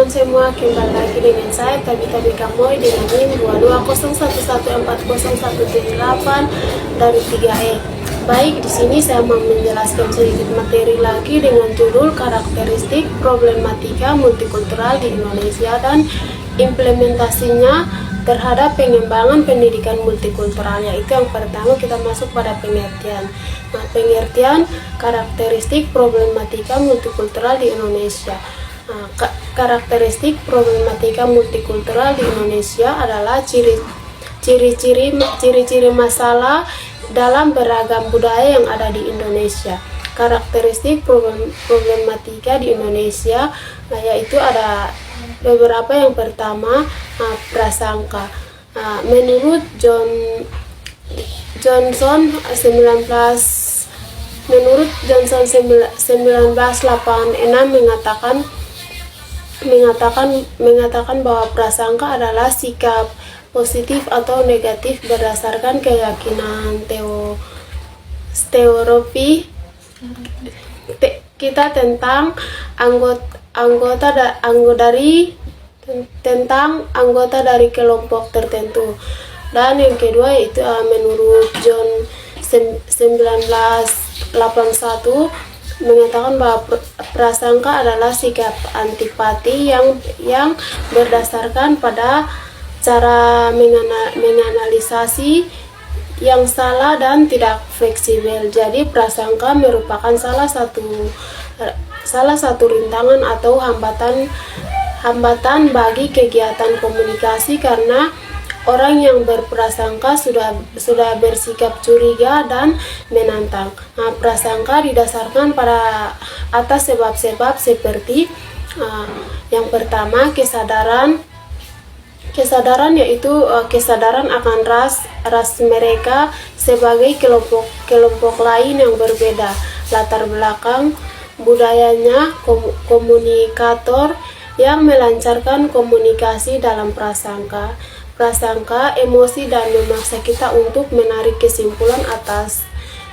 teman-teman semua, kembali lagi dengan saya Tabita Kamoy dengan NIM 2201140178 dari 3E. Baik, di sini saya mau menjelaskan sedikit materi lagi dengan judul karakteristik problematika multikultural di Indonesia dan implementasinya terhadap pengembangan pendidikan multikultural. Yaitu yang pertama kita masuk pada pengertian. Nah, pengertian karakteristik problematika multikultural di Indonesia. Nah, karakteristik problematika multikultural di Indonesia adalah ciri-ciri masalah dalam beragam budaya yang ada di Indonesia. Karakteristik problematika di Indonesia, yaitu ada beberapa. Yang pertama, prasangka. Menurut Johnson 1986 mengatakan bahwa prasangka adalah sikap positif atau negatif berdasarkan keyakinan teori kita tentang anggota dari kelompok tertentu. Dan yang kedua yaitu menurut John 1981 mengatakan bahwa prasangka adalah sikap antipati yang berdasarkan pada cara menganalisasi yang salah dan tidak fleksibel. Jadi prasangka merupakan salah satu rintangan atau hambatan bagi kegiatan komunikasi karena orang yang berprasangka sudah bersikap curiga dan menantang. Nah, prasangka didasarkan pada atas sebab-sebab seperti yang pertama kesadaran yaitu kesadaran akan ras mereka sebagai kelompok lain yang berbeda, latar belakang budayanya, komunikator yang melancarkan komunikasi dalam prasangka, emosi dan memaksa kita untuk menarik kesimpulan atas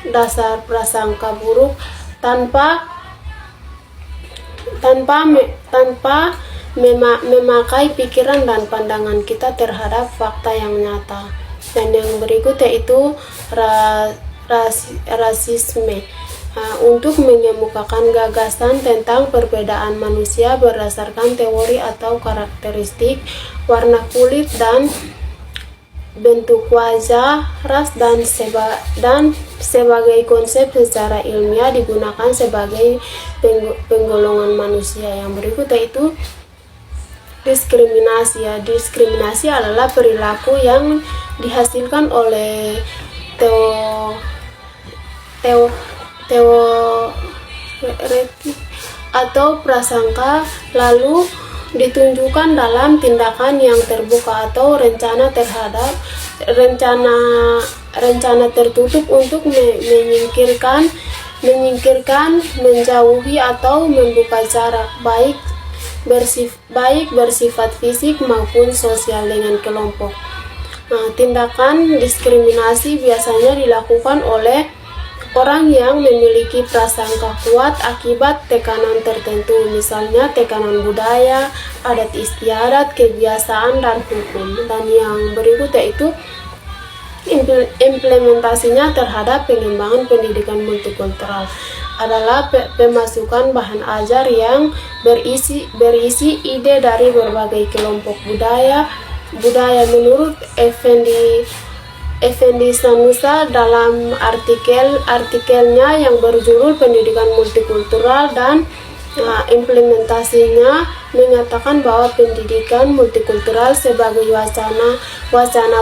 dasar prasangka buruk tanpa memakai pikiran dan pandangan kita terhadap fakta yang nyata. Dan yang berikut yaitu rasisme. Untuk mengemukakan gagasan tentang perbedaan manusia berdasarkan teori atau karakteristik warna kulit dan bentuk wajah, ras dan sebagai konsep secara ilmiah digunakan sebagai penggolongan manusia. Yang berikut yaitu diskriminasi. Diskriminasi adalah perilaku yang dihasilkan oleh teori atau prasangka lalu ditunjukkan dalam tindakan yang terbuka atau rencana tertutup untuk menyingkirkan, menjauhi atau membuka jarak baik bersifat fisik maupun sosial dengan kelompok. Nah, tindakan diskriminasi biasanya dilakukan oleh orang yang memiliki prasangka kuat akibat tekanan tertentu, misalnya tekanan budaya, adat istiadat, kebiasaan, dan hukum. Dan yang berikut yaitu implementasinya terhadap pengembangan pendidikan multikultural adalah pemasukan bahan ajar yang berisi ide dari berbagai kelompok budaya. Menurut Effendi Sanusi dalam artikelnya yang berjudul Pendidikan Multikultural dan implementasinya mengatakan bahwa pendidikan multikultural sebagai wacana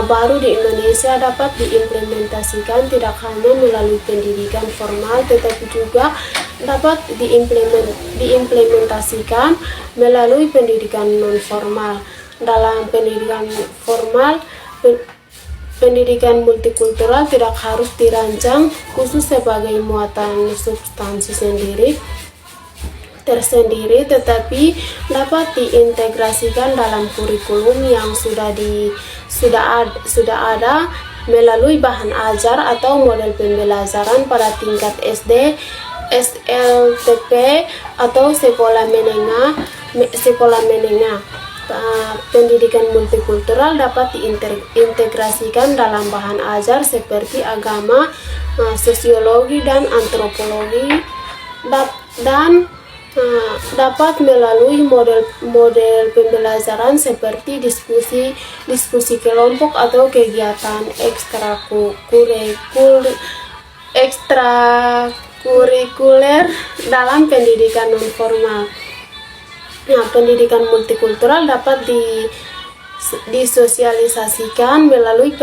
baru di Indonesia dapat diimplementasikan tidak hanya melalui pendidikan formal tetapi juga dapat diimplementasikan melalui pendidikan non formal. Dalam pendidikan formal, pendidikan multikultural tidak harus dirancang khusus sebagai muatan substansi tersendiri, tetapi dapat diintegrasikan dalam kurikulum yang sudah ada melalui bahan ajar atau model pembelajaran pada tingkat SD, SLTP atau sekolah menengah sekolah menengah. Pendidikan multikultural dapat diintegrasikan dalam bahan ajar seperti agama, sosiologi, dan antropologi, dan dapat melalui model pembelajaran seperti diskusi kelompok atau kegiatan ekstrakurikuler dalam pendidikan non-formal. Pendidikan multikultural dapat disosialisasikan melalui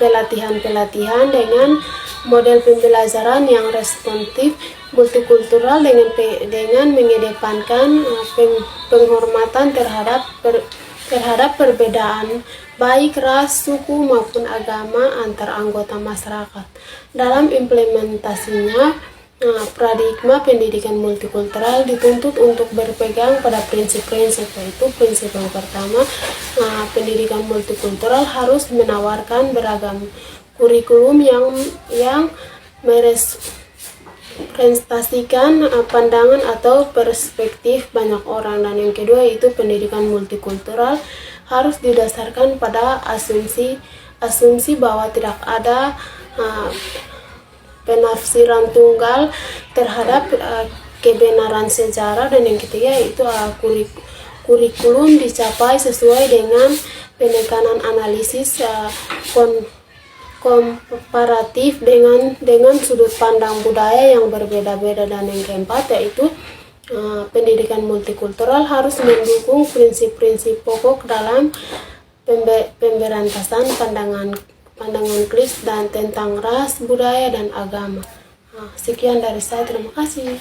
pelatihan-pelatihan dengan model pembelajaran yang responsif, multikultural dengan mengedepankan penghormatan terhadap perbedaan baik ras, suku maupun agama antar anggota masyarakat. Dalam implementasinya, paradigma pendidikan multikultural dituntut untuk berpegang pada prinsip-prinsip, yaitu prinsip yang pertama, pendidikan multikultural harus menawarkan beragam kurikulum yang merepresentasikan pandangan atau perspektif banyak orang, dan yang kedua itu pendidikan multikultural harus didasarkan pada asumsi bahwa tidak ada penafsiran tunggal terhadap kebenaran sejarah, dan yang ketiga itu kurikulum dicapai sesuai dengan penekanan analisis komparatif dengan sudut pandang budaya yang berbeda-beda, dan yang keempat yaitu pendidikan multikultural harus mendukung prinsip-prinsip pokok dalam pemberantasan pandangan klis dan tentang ras, budaya, dan agama. Sekian dari saya, terima kasih.